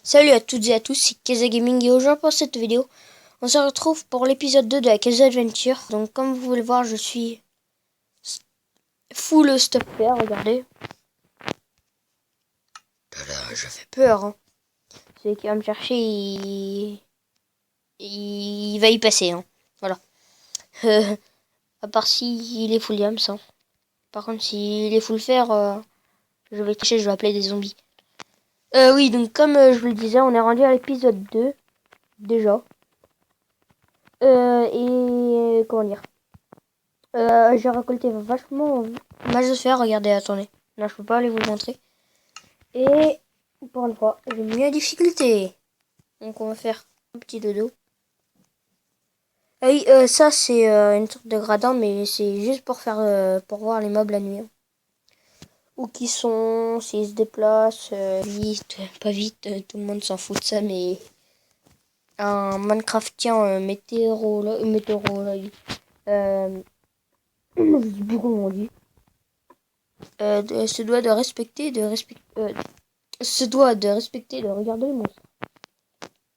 Salut à toutes et à tous, c'est Keza Gaming et aujourd'hui pour cette vidéo, on se retrouve pour l'épisode 2 de la Keza Adventure. Donc comme vous pouvez le voir, je suis full stopper, regardez. Là, je fais peur. Hein. Celui qui va me chercher, il va y passer. Hein. Voilà. À part s'il est full yams. Hein. Par contre, s'il est full fer, je vais tricher, je vais appeler des zombies. Oui, donc comme je vous le disais, on est rendu à l'épisode 2, déjà. Et comment dire, j'ai récolté vachement mal de fer. Regardez, attendez. Là, je peux pas aller vous le montrer. Et pour une fois, j'ai mis la difficulté. Donc, on va faire un petit dodo. Ah oui, ça, c'est une sorte de gradin, mais c'est juste pour faire, pour voir les mobs la nuit. Hein. Où qu'ils sont, s'ils se déplacent, vite, pas vite, tout le monde s'en fout de ça, mais un Minecraftien météorologue, je sais plus comment on dit. Se doit de respecter, se doit de respecter, de regarder les monstres.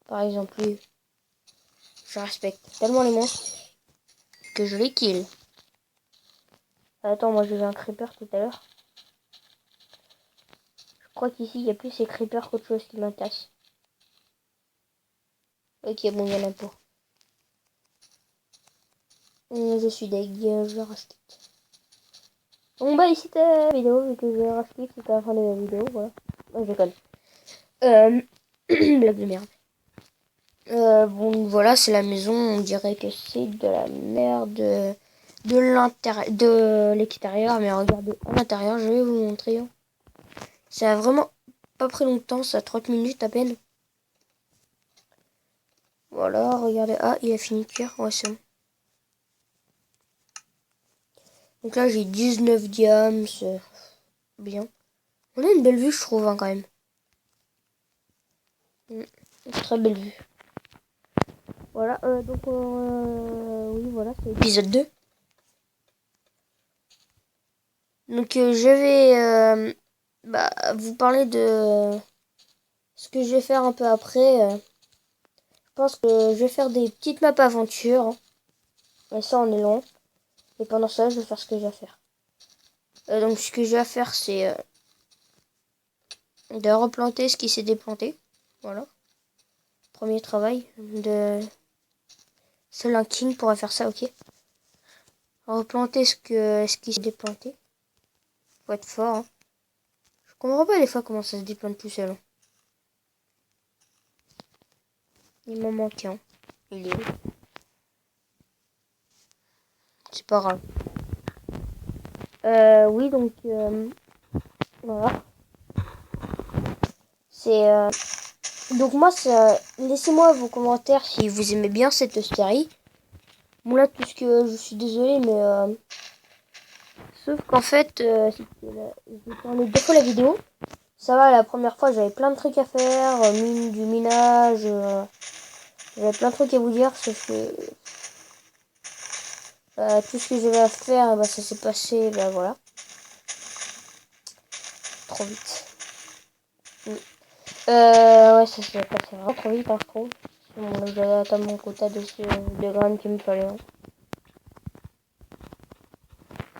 Par exemple, lui, je respecte tellement les monstres que je les kill. Attends, moi j'ai vu un creeper tout à l'heure. Je crois qu'ici il y a plus ces creepers qu'autre chose qui m'intéresse. Ok, bon, il y en a pas. Je suis deg, je reste. Bon bah ici ta vidéo, vu que je reste, c'était la fin de la vidéo, voilà. Ouais, je déconne. Blague de merde. Bon, voilà, c'est la maison. On dirait que c'est de la merde de l'intérieur, de l'extérieur. Mais regardez, à l'intérieur, je vais vous montrer. Hein. Ça a vraiment pas pris longtemps, ça a 30 minutes à peine. Voilà, regardez. Ah, il a fini de cuire. Ouais, c'est bon. Donc là, j'ai 19 diams. Bien. On a une belle vue, je trouve, hein, quand même. Une très belle vue. Voilà, donc, oui, voilà, c'est l'épisode 2. Donc, je vais vous parler de ce que je vais faire un peu après. Je pense que je vais faire des petites maps aventures. Hein. Mais ça, on est long. Et pendant ça, je vais faire ce que j'ai à faire. Donc, ce que j'ai à faire, c'est de replanter ce qui s'est déplanté. Voilà. Premier travail de... Seul un king pourrait faire ça, ok. Replanter ce qui s'est déplanté. Faut être fort. Hein. Je comprends pas des fois comment ça se déplante tout seul. Hein. Il m'en manque un. Il est où? C'est pas grave. Oui, donc... voilà. C'est... Donc moi, laissez-moi vos commentaires si vous aimez bien cette série. Bon là, tout ce que je suis désolée, mais sauf qu'en fait, j'ai tourné 2 fois la vidéo. Ça va, la première fois, j'avais plein de trucs à faire, du minage, j'avais plein de trucs à vous dire, sauf que tout ce que j'avais à faire, ça s'est passé, voilà, trop vite. Ouais, ça s'est passé vraiment trop vite, hein, je trouve. J'avais atteint mon quota de graines qu'il me fallait. Hein.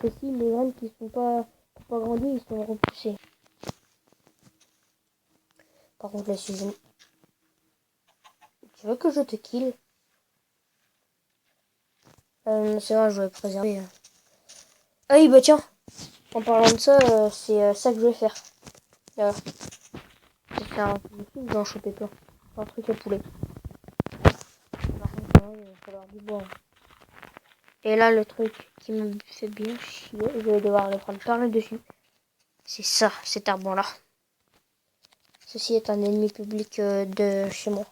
Que si les graines qui sont pas grandi, ils sont repoussés. Par contre, la Susan, tu veux que je te kill? C'est vrai, je vais préserver. Ah oui, bah tiens, en parlant de ça, c'est ça que je vais faire. Je vais faire un truc, je vais en choper plein. Un truc à poulet. Par contre, il va falloir du bois. Et là, le truc qui me fait bien chier, je vais devoir le prendre par le dessus. C'est ça, cet arbre-là. Ceci est un ennemi public de chez moi.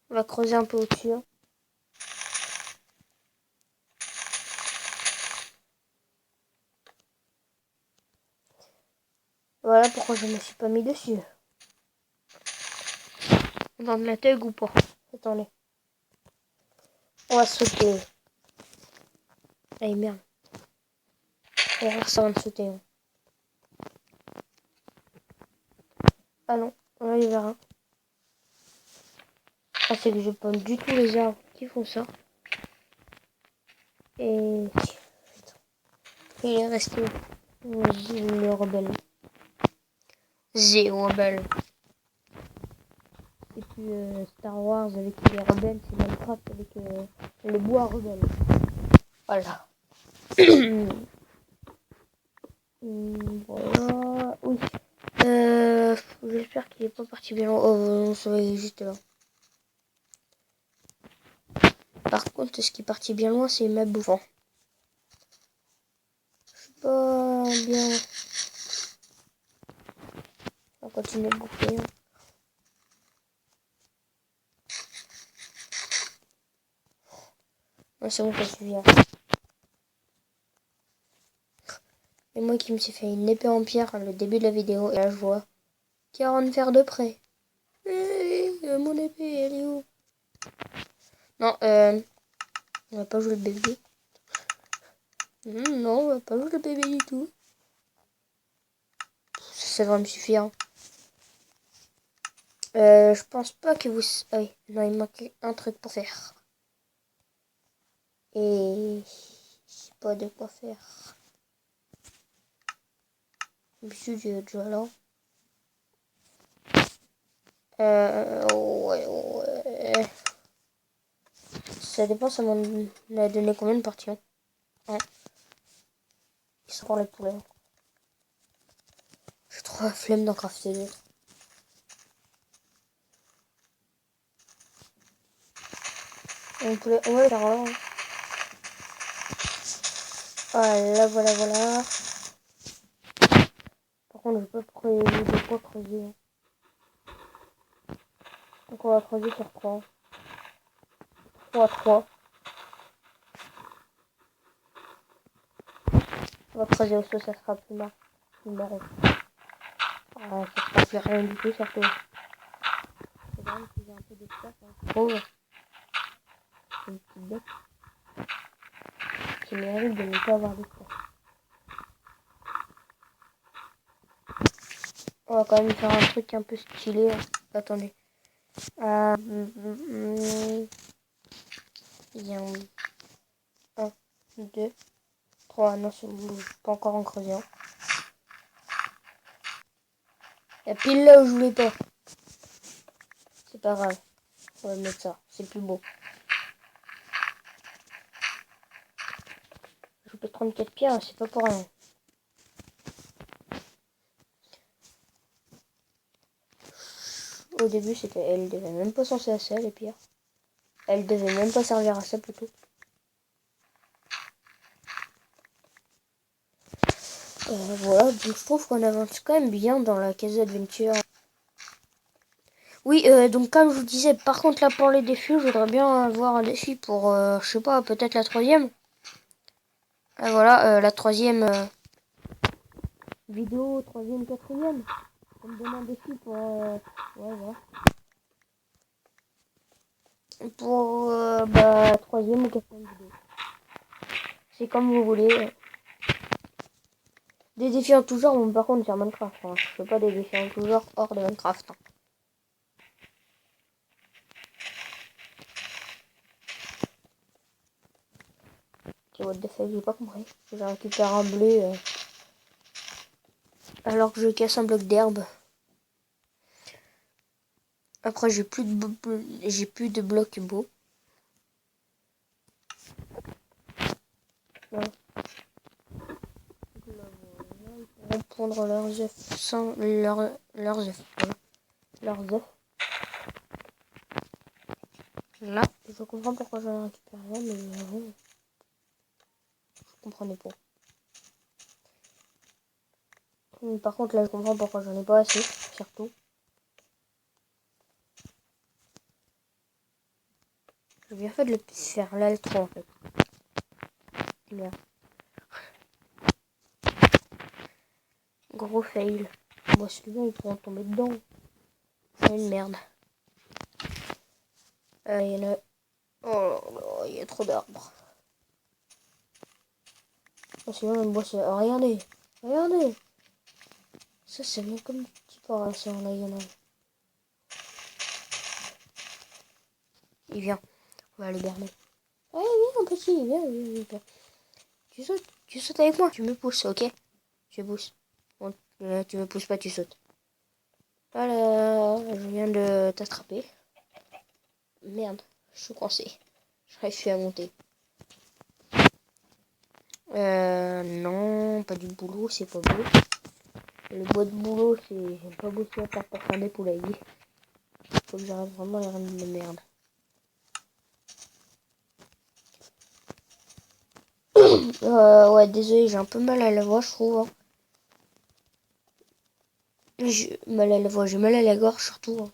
On va creuser un peu au-dessus. Hein. Voilà pourquoi je me suis pas mis dessus. Dans de la tug ou pas? Attendez. On va sauter. Allez, merde. On va voir ça va me sauter. Hein. Ah non, là il y avait rien. Ah, c'est que je prends du tout les arbres qui font ça. Et il est resté le rebelle. Zéro rebelle. Et puis Star Wars avec les rebelles, c'est Minecraft avec les bois rebelles. Voilà. Voilà. Oui. J'espère qu'il est pas parti bien loin. Oh non, ça va, il est juste là. Par contre, ce qui est parti bien loin, c'est ma bouffant. Je suis pas bien. On va continuer de bouffer. Ouais, c'est bon, ça suffit. Et moi qui me suis fait une épée en pierre le début de la vidéo. Et là, je vois 40 fer de près. Mon épée, elle est où? Non, on va pas jouer le bébé. Non, on va pas jouer le bébé du tout. Ça devrait me suffire. Je pense pas que vous... Ah oui, non, il manquait un truc pour faire. Et... je sais pas de quoi faire. D'habitude, j'ai déjà là. Ouais. Ça dépend, ça m'en a donné combien de parties. Ouais. Ils sont pour les poulets. J'ai trop la flemme d'en crafter d'autres. Un poulet, ouais, là, là. Voilà, voilà. Par contre, je peux pas creuser de quoi creuser. Donc, on va creuser sur 3. 3. On va creuser au sol, ça sera plus marrant. Ça sera plus rien du tout, surtout. C'est vrai que j'ai un peu d'espace, je trouve. C'est une petite bête qui mérite de ne pas avoir d'espace. On va quand même faire un truc un peu stylé. Attendez. Il y a 1, 2, 3. Non, c'est pas encore en creusant. Il y a pile là où je voulais pas. C'est pas grave. On va mettre ça. C'est plus beau. Je peux 34 pierres, c'est pas pour rien. Au début, elle devait même pas censée à ça, les pierres. Elle devait même pas servir à ça, plutôt. Voilà, donc je trouve qu'on avance quand même bien dans la case adventure. Oui, donc comme je vous disais, par contre là pour les défis, je voudrais bien avoir un défi pour, je sais pas, peut-être la 3e. Voilà, la 3e vidéo, 3e, 4e. On me donne un défi pour, ouais, voilà. Pour, 3e ou 4e vidéo. C'est comme vous voulez. Des défis en tout genre, mais par contre sur Minecraft. Hein. Je fais pas des défis en tout genre hors de Minecraft. Hein. Ok, what the fuck, j'ai pas compris. Je récupère un bleu alors que je casse un bloc d'herbe. Après, j'ai plus de blocs beaux. Voilà. Ils vont pondre leurs œufs sans leurs œufs. Voilà. Leurs œufs. Là, je comprends pourquoi j'en récupère rien, mais avant, je comprenais pas. Par contre, là, je comprends pourquoi j'en ai pas assez, surtout. J'ai bien fait de le faire l'altro, en fait. Bien. Gros fail. Moi, celui-là, ils pourront tomber dedans. C'est une merde. Il y en a... Oh là là, il y a trop d'arbres. Oh, sinon, même moi, regardez. Regardez. Ça, c'est bien comme petit Pour l'instant, là, il y en a. Il vient. On va aller berner. Allez, viens, petit, viens. Tu sautes avec moi. Tu me pousses, ok? Je pousse. Bon, tu me pousses pas, tu sautes. Voilà, je viens de t'attraper. Merde, je suis coincé. Je réussis à monter. Non, pas du boulot, c'est pas beau. Le bois de boulot, c'est pas beaucoup à faire pour faire des poulaillers. Faut que j'arrête vraiment les reines de merde. Ouais, désolé, j'ai un peu mal à la voix, je trouve. Hein. J'ai mal à la voix, j'ai mal à la gorge surtout. Hein.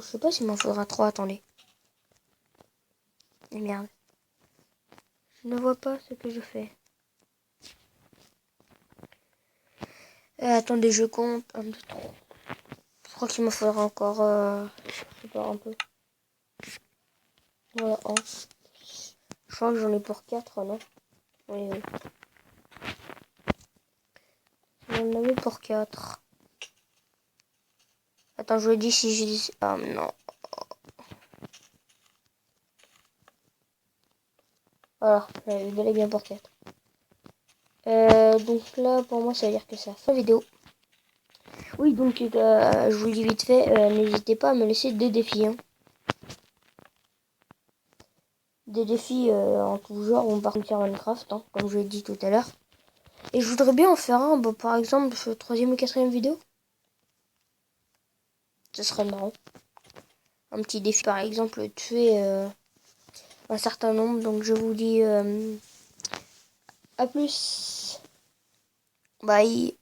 Je sais pas s'il m'en faudra trop, attendez. Et merde. Je ne vois pas ce que je fais. Attendez, je compte. 1, 2, 3. Je crois qu'il me faudra encore... je sais pas, un peu. Voilà, 1. Je crois que j'en ai pour 4, non? Oui, oui. J'en avais pour 4. Attends, je vous dis si je dis... Ah, non. Voilà, j'avais bel et bien pour 4. Donc là, pour moi, ça veut dire que c'est la fin de la vidéo. Oui, donc, je vous le dis vite fait, n'hésitez pas à me laisser des défis. Hein. Des défis en tout genre, on part sur Minecraft, hein, comme je l'ai dit tout à l'heure. Et je voudrais bien en faire un, bah, par exemple, sur 3e et 4e vidéo. Ce serait marrant. Un petit défi, par exemple, tuer un certain nombre. Donc je vous dis à plus. Bye.